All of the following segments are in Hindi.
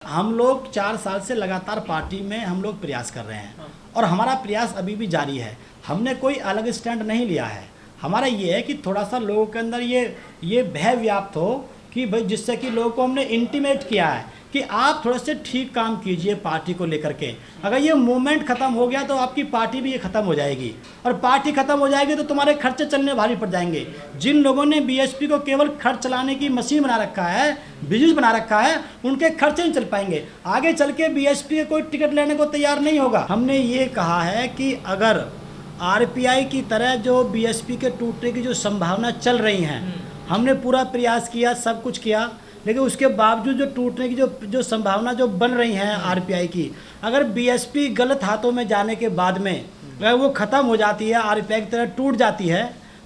हम लोग 4 साल से लगातार पार्टी में हम लोग प्रयास कर रहे हैं और हमारा प्रयास अभी भी जारी है। हमने कोई अलग स्टैंड नहीं लिया है। हमारा ये है कि थोड़ा सा लोगों के अंदर ये भय व्याप्त हो कि भाई, जिससे कि लोगों को हमने इंटीमेट किया है कि आप थोड़े से ठीक काम कीजिए पार्टी को लेकर के। अगर ये मूवमेंट ख़त्म हो गया तो आपकी पार्टी भी ये ख़त्म हो जाएगी, और पार्टी ख़त्म हो जाएगी तो तुम्हारे खर्चे चलने भारी पड़ जाएंगे। जिन लोगों ने बीएसपी को केवल खर्च चलाने की मशीन बना रखा है, बिजनेस बना रखा है, उनके खर्चे नहीं चल पाएंगे। आगे चल के बीएसपी के कोई टिकट लेने को तैयार नहीं होगा। हमने ये कहा है कि अगर आरपीआई की तरह जो बीएसपी के टूटने की जो संभावना चल रही हैं, हमने पूरा प्रयास किया, सब कुछ किया, लेकिन उसके बावजूद जो टूटने की जो संभावना जो बन रही है आरपीआई की, अगर बीएसपी गलत हाथों में जाने के बाद में अगर वो ख़त्म हो जाती है, आरपीआई की तरह टूट जाती है,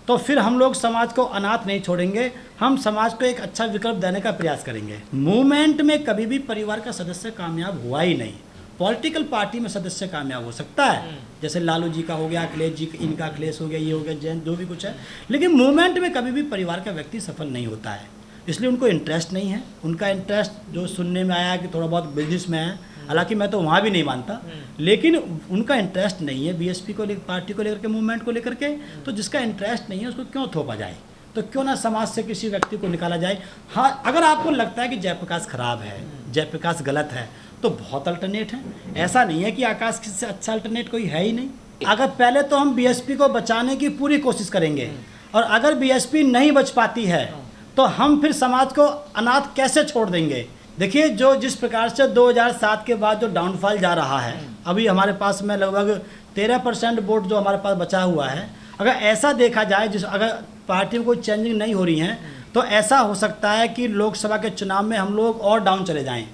तो फिर हम लोग समाज को अनाथ नहीं छोड़ेंगे। हम समाज को एक अच्छा विकल्प देने का प्रयास करेंगे। मूवमेंट में कभी भी परिवार का सदस्य कामयाब हुआ ही नहीं। पॉलिटिकल पार्टी में सदस्य कामयाब हो सकता है, जैसे लालू जी का हो गया, अखिलेश जी इनका अखिलेश हो गया, ये हो गया, जैन, जो भी कुछ है, लेकिन मूवमेंट में कभी भी परिवार का व्यक्ति सफल नहीं होता है। इसलिए उनको इंटरेस्ट नहीं है। उनका इंटरेस्ट जो सुनने में आया कि थोड़ा बहुत बिजनेस में है, हालांकि मैं तो वहाँ भी नहीं मानता, लेकिन उनका इंटरेस्ट नहीं है बीएसपी को लेकर, पार्टी को लेकर के, मूवमेंट को लेकर के। तो जिसका इंटरेस्ट नहीं है उसको क्यों थोपा जाए, तो क्यों ना समाज से किसी व्यक्ति को निकाला जाए। हाँ, अगर आपको लगता है कि जयप्रकाश खराब है, जयप्रकाश गलत है, तो बहुत अल्टरनेट है। ऐसा नहीं है कि आकाश से अच्छा अल्टरनेट कोई है ही नहीं। अगर पहले तो हम बीएसपी को बचाने की पूरी कोशिश करेंगे, और अगर बीएसपी नहीं बच पाती है तो हम फिर समाज को अनाथ कैसे छोड़ देंगे। देखिए, जो जिस प्रकार से 2007 के बाद जो डाउनफॉल जा रहा है, अभी हमारे पास में लगभग 13% वोट जो हमारे पास बचा हुआ है, अगर ऐसा देखा जाए, अगर पार्टी में कोई चेंजिंग नहीं हो रही है, तो ऐसा हो सकता है कि लोकसभा के चुनाव में हम लोग और डाउन चले जाएं।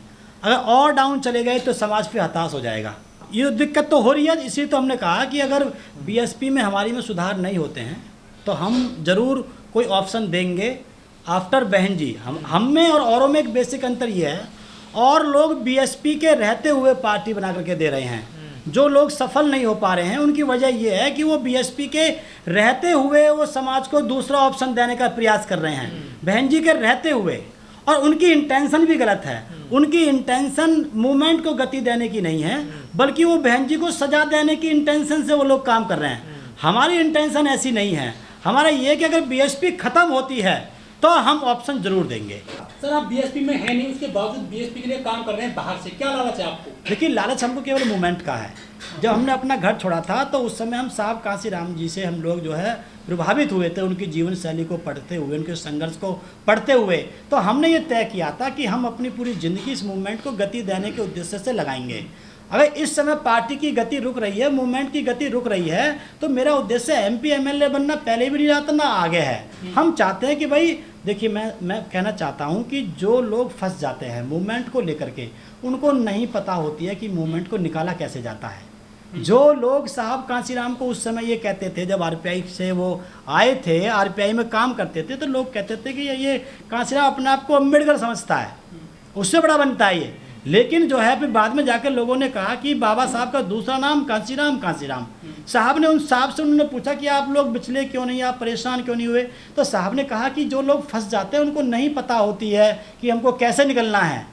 अगर और डाउन चले गए तो समाज फिर हताश हो जाएगा। ये दिक्कत तो हो रही है। इसीलिए तो हमने कहा कि अगर बीएसपी में हमारी में सुधार नहीं होते हैं तो हम ज़रूर कोई ऑप्शन देंगे आफ्टर बहन जी। हम में और औरों में एक बेसिक अंतर ये है, और लोग बीएसपी के रहते हुए पार्टी बना करके दे रहे हैं। जो लोग सफल नहीं हो पा रहे हैं उनकी वजह ये है कि वो बीएसपी के रहते हुए वो समाज को दूसरा ऑप्शन देने का प्रयास कर रहे हैं, बहन जी के रहते हुए। और उनकी इंटेंशन भी गलत है। उनकी इंटेंशन मूवमेंट को गति देने की नहीं है, बल्कि वो बहन जी को सजा देने की इंटेंशन से वो लोग काम कर रहे हैं। हमारी इंटेंशन ऐसी नहीं है। हमारा ये कि अगर बीएसपी खत्म होती है तो हम ऑप्शन जरूर देंगे। सर, आप बीएसपी में है नहीं, उसके बावजूद बीएसपी के लिए काम कर रहे हैं बाहर से, क्या लालच है आपको? देखिए, लालच हमको केवल मूवमेंट का है। जब हमने अपना घर छोड़ा था तो उस समय हम साहब कांसीराम जी से हम लोग जो है प्रभावित हुए थे, उनकी जीवन शैली को पढ़ते हुए, उनके संघर्ष को पढ़ते हुए। तो हमने ये तय किया था कि हम अपनी पूरी ज़िंदगी इस मूवमेंट को गति देने के उद्देश्य से लगाएंगे। अगर इस समय पार्टी की गति रुक रही है, मूवमेंट की गति रुक रही है, तो मेरा उद्देश्य एमपी एमएलए बनना पहले भी नहीं रहता, ना आगे है। हम चाहते हैं कि भाई देखिए, मैं कहना चाहता हूं कि जो लोग फंस जाते हैं मूवमेंट को लेकर के, उनको नहीं पता होती है कि मूवमेंट को निकाला कैसे जाता है। जो लोग साहब कांसीराम को उस समय ये कहते थे, जब आरपीआई से वो आए थे, आरपीआई में काम करते थे, तो लोग कहते थे कि ये कांसीराम अपने आप को अम्बेडकर समझता है, उससे बड़ा बनता है ये। लेकिन जो है फिर बाद में जाकर लोगों ने कहा कि बाबा साहब का दूसरा नाम कांसीराम। कांसीराम साहब ने उन साहब से उन्होंने पूछा कि आप लोग बिचले क्यों नहीं, आप परेशान क्यों नहीं हुए? तो साहब ने कहा कि जो लोग फंस जाते हैं उनको नहीं पता होती है कि हमको कैसे निकलना है।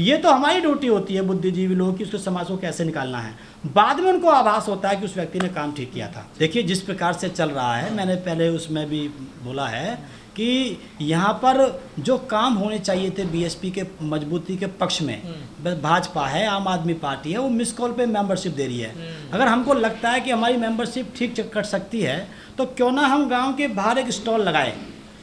ये तो हमारी ड्यूटी होती है बुद्धिजीवी लोगों की, उसको समाज को कैसे निकालना है। बाद में उनको आभास होता है कि उस व्यक्ति ने काम ठीक किया था। देखिए, जिस प्रकार से चल रहा है, मैंने पहले उसमें भी बोला है कि यहाँ पर जो काम होने चाहिए थे बीएसपी के मजबूती के पक्ष में, भाजपा है, आम आदमी पार्टी है, वो मिस कॉल पे मेंबरशिप दे रही है। अगर हमको लगता है कि हमारी मेंबरशिप ठीक कर सकती है, तो क्यों ना हम गांव के बाहर एक स्टॉल लगाएं।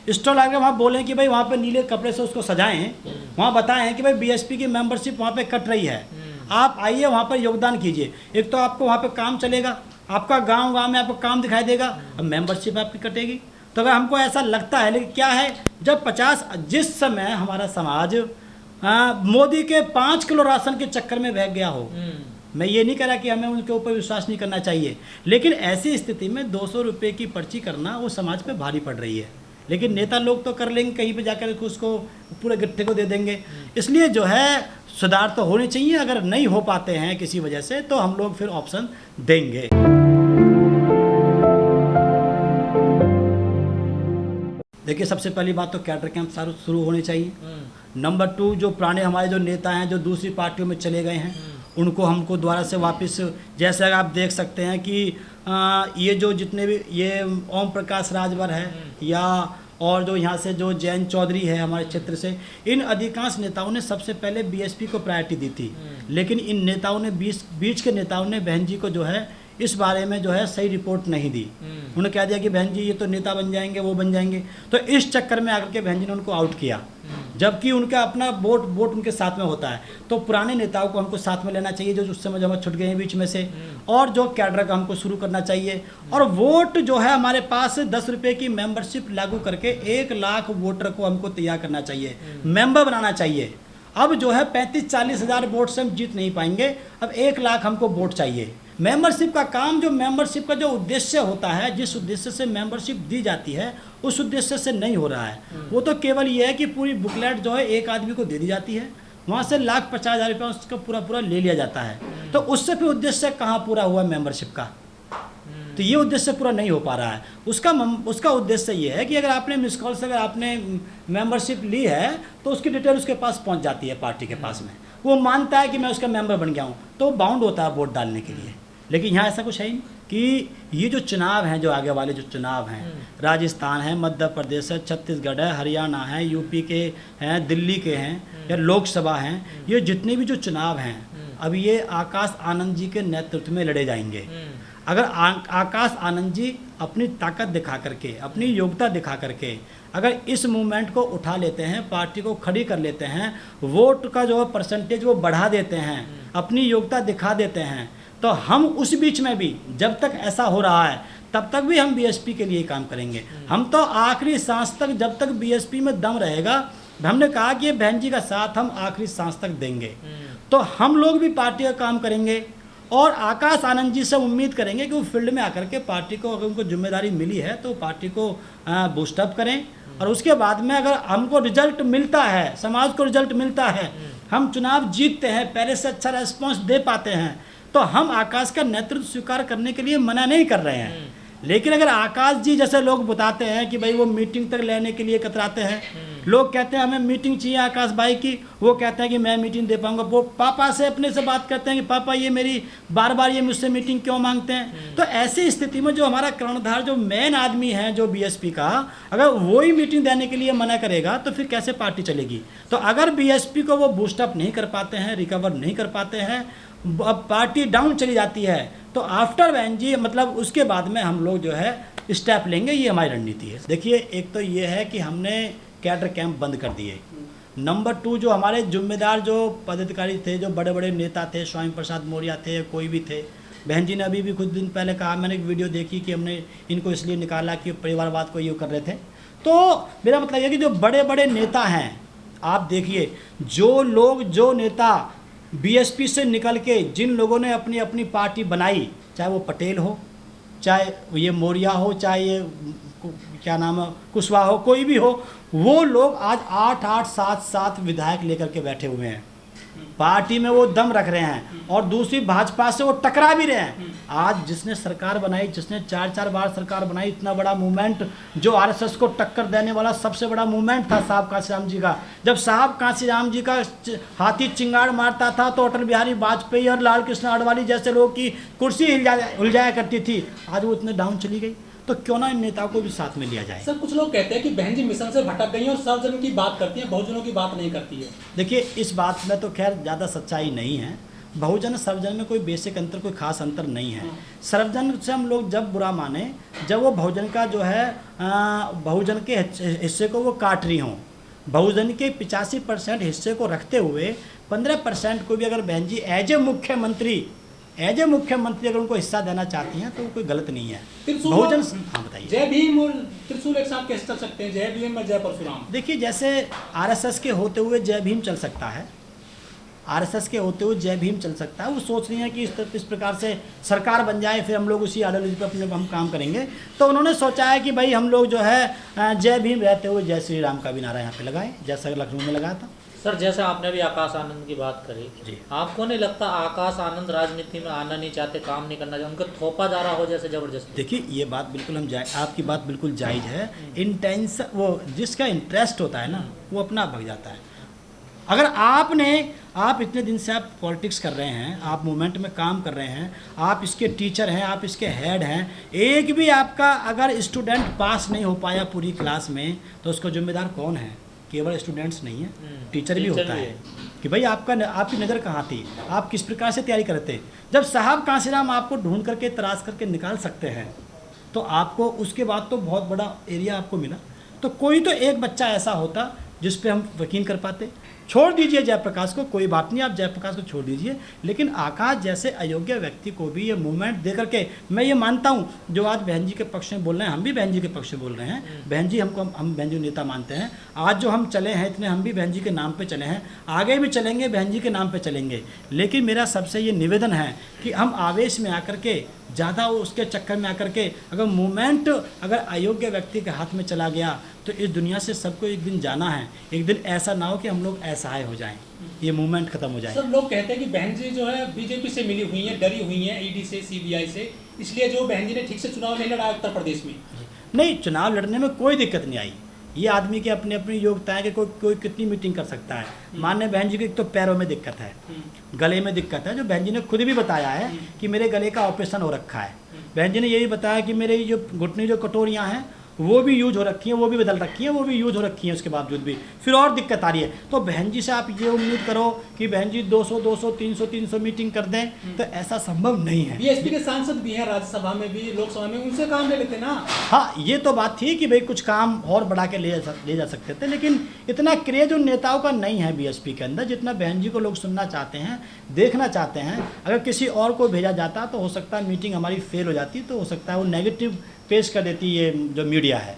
स्टॉल लगा के वहाँ बोलें कि भाई वहाँ पे नीले कपड़े से उसको सजाएं, वहाँ बताएं कि भाई बीएसपी की मेंबरशिप वहाँ पे कट रही है, आप आइए वहाँ पर योगदान कीजिए। एक तो आपको वहाँ पे काम चलेगा, आपका गांव में आपको काम दिखाई देगा, अब मेंबरशिप आपकी कटेगी। तो अगर हमको ऐसा लगता है, लेकिन क्या है, जब 50 जिस समय हमारा समाज मोदी के 5 किलो राशन के चक्कर में बह गया हो, मैं ये नहीं कह रहा कि हमें उनके ऊपर विश्वास नहीं करना चाहिए, लेकिन ऐसी स्थिति में 200 रुपये की पर्ची करना वो समाज पे भारी पड़ रही है। लेकिन नेता लोग तो कर लेंगे, कहीं पे जाकर उसको पूरे गट्ठे को दे देंगे। इसलिए जो है सुधार तो होने चाहिए। अगर नहीं हो पाते हैं किसी वजह से, तो हम लोग फिर ऑप्शन देंगे। देखिए, सबसे पहली बात तो कैडर कैंप शुरू होने चाहिए। नंबर 2 जो पुराने हमारे जो नेता हैं जो दूसरी पार्टियों में चले गए हैं उनको हमको दोबारा से वापस, जैसे आप देख सकते हैं कि ये जो जितने भी ये ओम प्रकाश राजभर है या और जो यहाँ से जो जयंत चौधरी है हमारे क्षेत्र से, इन अधिकांश नेताओं ने सबसे पहले बीएसपी को प्रायोरिटी दी थी। लेकिन इन नेताओं ने बीच के नेताओं ने बहन जी को जो है इस बारे में जो है सही रिपोर्ट नहीं दी। उन्होंने कह दिया कि बहन जी ये तो नेता बन जाएंगे, वो बन जाएंगे, तो इस चक्कर में आकर के बहन जी ने उनको आउट किया, जबकि उनका अपना वोट उनके साथ में होता है। तो पुराने नेताओं को हमको साथ में लेना चाहिए जो उस समय जो हमें छुट गए हैं बीच में से, और जो कैडर का हमको शुरू करना चाहिए। और वोट जो है हमारे पास 10 रुपये की मेंबरशिप लागू करके 1 लाख वोटर को हमको तैयार करना चाहिए, मेंबर बनाना चाहिए। अब जो है 35-40 हज़ार वोट से हम जीत नहीं पाएंगे, अब 1 लाख हमको वोट चाहिए। मेंबरशिप का काम, जो मेंबरशिप का जो उद्देश्य होता है, जिस उद्देश्य से मेंबरशिप दी जाती है उस उद्देश्य से नहीं हो रहा है। वो तो केवल ये है कि पूरी बुकलेट जो है एक आदमी को दे दी जाती है, वहाँ से 1,50,000 रुपये उसका पूरा ले लिया जाता है। तो उससे फिर उद्देश्य कहाँ पूरा हुआ मेंबरशिप का? तो ये उद्देश्य पूरा नहीं हो पा रहा है। उसका उद्देश्य ये है कि अगर आपने मिस कॉल से अगर आपने मेंबरशिप ली है तो उसकी डिटेल उसके पास पहुंच जाती है पार्टी के पास में, वो मानता है कि मैं उसका मेंबर बन गया हूं, तो बाउंड होता है वोट डालने के लिए। लेकिन यहाँ ऐसा कुछ है ही नहीं कि ये जो चुनाव हैं, जो आगे वाले जो चुनाव हैं, राजस्थान है, मध्य प्रदेश है, छत्तीसगढ़ है, हरियाणा है, यूपी के हैं, दिल्ली के हैं या लोकसभा हैं, ये जितने भी जो चुनाव हैं अब ये आकाश आनंद जी के नेतृत्व में लड़े जाएंगे। अगर आकाश आनंद जी अपनी ताकत दिखा करके, अपनी योग्यता दिखा करके अगर इस मूवमेंट को उठा लेते हैं, पार्टी को खड़ी कर लेते हैं, वोट का जो परसेंटेज वो बढ़ा देते हैं, अपनी योग्यता दिखा देते हैं, तो हम उस बीच में भी जब तक ऐसा हो रहा है तब तक भी हम बीएसपी के लिए काम करेंगे। हम तो आखिरी सांस तक, जब तक बीएसपी में दम रहेगा, हमने कहा कि बहन जी का साथ हम आखिरी सांस तक देंगे, तो हम लोग भी पार्टी का काम करेंगे। और आकाश आनंद जी से उम्मीद करेंगे कि वो फील्ड में आकर के पार्टी को, अगर उनको जिम्मेदारी मिली है तो पार्टी को बूस्टअप करें, और उसके बाद में अगर हमको रिजल्ट मिलता है, समाज को रिजल्ट मिलता है, हम चुनाव जीतते हैं, पहले से अच्छा रेस्पॉन्स दे पाते हैं, तो हम आकाश का नेतृत्व स्वीकार करने के लिए मना नहीं कर रहे हैं। लेकिन अगर आकाश जी जैसे लोग बताते हैं कि भाई वो मीटिंग तक लेने के लिए कतराते हैं, लोग कहते हैं हमें मीटिंग चाहिए आकाश भाई की, वो कहते हैं कि मैं मीटिंग दे पाऊंगा, वो पापा से अपने से बात करते हैं कि पापा ये मेरी बार बार ये मुझसे मीटिंग क्यों मांगते हैं। तो ऐसी स्थिति में जो हमारा कर्णधार, जो मेन आदमी है जो बीएसपी का, अगर वो ही मीटिंग देने के लिए मना करेगा तो फिर कैसे पार्टी चलेगी। तो अगर बीएसपी को वो बूस्टअप नहीं कर पाते हैं, रिकवर नहीं कर पाते हैं, अब पार्टी डाउन चली जाती है, तो आफ्टर बहन जी मतलब उसके बाद में हम लोग जो है स्टेप लेंगे, ये हमारी रणनीति है। देखिए, एक तो ये है कि हमने कैडर कैंप बंद कर दिए। नंबर 2 जो हमारे जिम्मेदार जो पदाधिकारी थे, जो बड़े बड़े नेता थे, स्वामी प्रसाद मौर्य थे, कोई भी थे, बहन जी ने अभी भी कुछ दिन पहले कहा, मैंने एक वीडियो देखी कि हमने इनको इसलिए निकाला कि परिवारवाद को ये कर रहे थे। तो मेरा मतलब ये कि जो बड़े बड़े नेता हैं, आप देखिए जो लोग, जो नेता बीएसपी से निकल के, जिन लोगों ने अपनी अपनी पार्टी बनाई, चाहे वो पटेल हो, चाहे ये मौर्य हो, चाहे ये क्या नाम है कुशवाहा हो, कोई भी हो, वो लोग आज 8-8, 7-7 विधायक लेकर के बैठे हुए हैं, पार्टी में वो दम रख रहे हैं, और दूसरी भाजपा से वो टकरा भी रहे हैं। आज जिसने सरकार बनाई, जिसने 4-4 बार सरकार बनाई, इतना बड़ा मूवमेंट जो आरएसएस को टक्कर देने वाला सबसे बड़ा मूवमेंट था साहब कांशीराम जी का। जब साहब कांशीराम जी का हाथी चिंगाड़ मारता था तो अटल बिहारी वाजपेयी और लाल कृष्ण आडवाणी जैसे लोग की कुर्सी हिल जाया करती थी, आज वो इतने डाउन चली गई। तो क्यों ना इन नेताओं को भी साथ में लिया जाए। सर, कुछ लोग कहते हैं कि बहन जी मिशन से भटक गई हैं और सर्वजन की बात करती हैं, बहुजनों की बात नहीं करती है। देखिए, इस बात में तो खैर ज़्यादा सच्चाई नहीं है। बहुजन सर्वजन में कोई बेसिक अंतर, कोई खास अंतर नहीं है। सर्वजन से हम लोग जब बुरा माने, जब वो बहुजन का जो है बहुजन के हिस्से को वो काट रही हों। बहुजन के 85% हिस्से को रखते हुए 15% को भी अगर बहन जी एज ए मुख्यमंत्री अगर उनको हिस्सा देना चाहती हैं तो कोई गलत नहीं है। बहुजन, हाँ बताइए। जय भीम और त्रिशूल एक साथ कैसे चल सकते हैं, जय भीम और जय परशुराम? देखिए, जैसे आरएसएस के होते हुए जय भीम चल सकता है, आरएसएस के होते हुए जय भीम चल सकता है। वो सोच रही हैं कि इस प्रकार से सरकार बन जाए, फिर हम लोग उसी आइडियोलॉजी पर अपने हम काम करेंगे। तो उन्होंने सोचा है कि भाई हम लोग जो है जय भीम रहते हुए जय श्री राम का भी नारा यहाँ पे लगाएं, जैसा लखनऊ में लगाया था। सर, जैसे आपने भी आकाश आनंद की बात करी जी, आपको नहीं लगता आकाश आनंद राजनीति में आना नहीं चाहते, काम नहीं करना चाहते, उनको थोपा जा रहा हो जैसे जबरदस्ती? देखिए, ये बात बिल्कुल आपकी बात बिल्कुल जायज़ है। इंटेंस वो जिसका इंटरेस्ट होता है ना, वो अपना भग जाता है। अगर आप इतने दिन से आप पॉलिटिक्स कर रहे हैं, आप मूवमेंट में काम कर रहे हैं, आप इसके टीचर हैं, आप इसके हेड हैं, एक भी आपका अगर स्टूडेंट पास नहीं हो पाया पूरी क्लास में तो उसको जिम्मेदार कौन है? केवल स्टूडेंट्स नहीं है, टीचर भी होता है कि भाई आपकी नज़र कहाँ थी, आप किस प्रकार से तैयारी करते। जब साहब कांसीराम आपको ढूंढ करके तराश करके निकाल सकते हैं तो आपको उसके बाद तो बहुत बड़ा एरिया आपको मिला। तो कोई तो एक बच्चा ऐसा होता जिस पे हम यकीन कर पाते। छोड़ दीजिए जयप्रकाश को, कोई बात नहीं, आप जयप्रकाश को छोड़ दीजिए, लेकिन आकाश जैसे अयोग्य व्यक्ति को भी ये मूवमेंट दे करके, मैं ये मानता हूँ जो आज बहन जी के पक्ष में बोल रहे हैं, हम भी बहन जी के पक्ष में बोल रहे हैं, बहन जी हम बहन जी नेता मानते हैं। आज जो हम चले हैं इतने, हम भी बहन जी के नाम पे चले हैं, आगे भी चलेंगे, बहन जी के नाम पे चलेंगे। लेकिन मेरा सबसे ये निवेदन है कि हम आवेश में आकर के, ज़्यादा उसके चक्कर में आकर के, अगर मूवमेंट अगर अयोग्य व्यक्ति के हाथ में चला गया तो इस दुनिया से सबको एक दिन जाना है। एक दिन ऐसा ना हो कि हम लोग असहाय हो जाएं, ये मूवमेंट खत्म हो जाए। सब लोग कहते हैं कि बहन जी जो है बीजेपी से मिली हुई हैं, डरी हुई हैं ईडी से, सीबीआई से, इसलिए जो बहन जी ने ठीक से चुनाव नहीं लड़ा उत्तर प्रदेश में। नहीं, चुनाव लड़ने में कोई दिक्कत नहीं आई। ये आदमी की अपनी अपनी योग्यता है कि कोई कितनी मीटिंग कर सकता है। माननीय बहन जी की तो पैरों में दिक्कत है, गले में दिक्कत है, जो बहन जी ने खुद भी बताया है कि मेरे गले का ऑपरेशन हो रखा है। बहन जी ने यही बताया कि मेरे जो घुटने जो कटोरियाँ हैं वो भी यूज हो रखी हैं, वो भी बदल रखी हैं, वो भी यूज हो रखी हैं, उसके बावजूद भी फिर और दिक्कत आ रही है। तो बहन जी से आप ये उम्मीद करो कि बहन जी 200 300 मीटिंग कर दें, तो ऐसा संभव नहीं है। बीएसपी के सांसद भी हैं राज्यसभा में भी, लोकसभा में, उनसे काम ले लेते ना। हाँ, ये तो बात थी कि भाई कुछ काम और बढ़ा के ले जा सकते थे, लेकिन इतना क्रेज उन नेताओं का नहीं है बीएसपी के अंदर जितना बहन जी को लोग सुनना चाहते हैं, देखना चाहते हैं। अगर किसी और को भेजा जाता तो हो सकता है मीटिंग हमारी फेल हो जाती, तो हो सकता है वो नेगेटिव पेश कर देती ये जो मीडिया है।